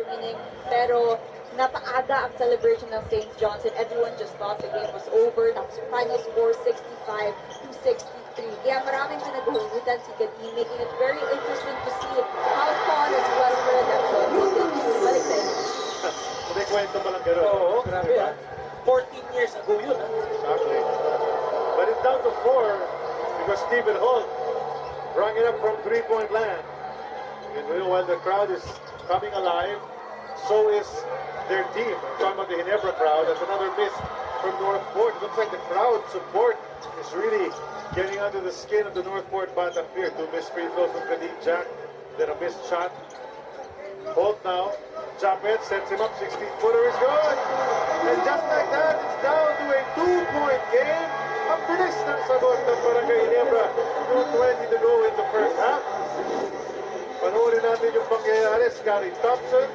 determining. Pero napaaga ang celebration ng St. John's and everyone just thought the game was over. Tapos final score 65-63. Kaya maraming pinag-uhugutan si Gadin, making it very interesting to see how fun as well for election will continue. Balik sa inyo. May kwento pa lang gano'n. Oo, grabe ah. 14 years ago yun ah. Exactly. But it's down to 4 because Stephen Holt brought it up from three-point land. And while the crowd is coming alive, so is their team. I'm talking about the Ginebra crowd. That's another miss from Northport. It looks like the crowd support is really getting under the skin of the Northport Bata here. 2 missed free throws from Kadeem Jack. Then a missed shot. Holt now. Japet sets him up. 16-footer is good. And just like that, it's down to a 2-point game. Ang bilis ng sagot ng Barangay Ginebra. 2:20 to go in the first half. Panoorin natin yung pangyayari. Scotty Thompson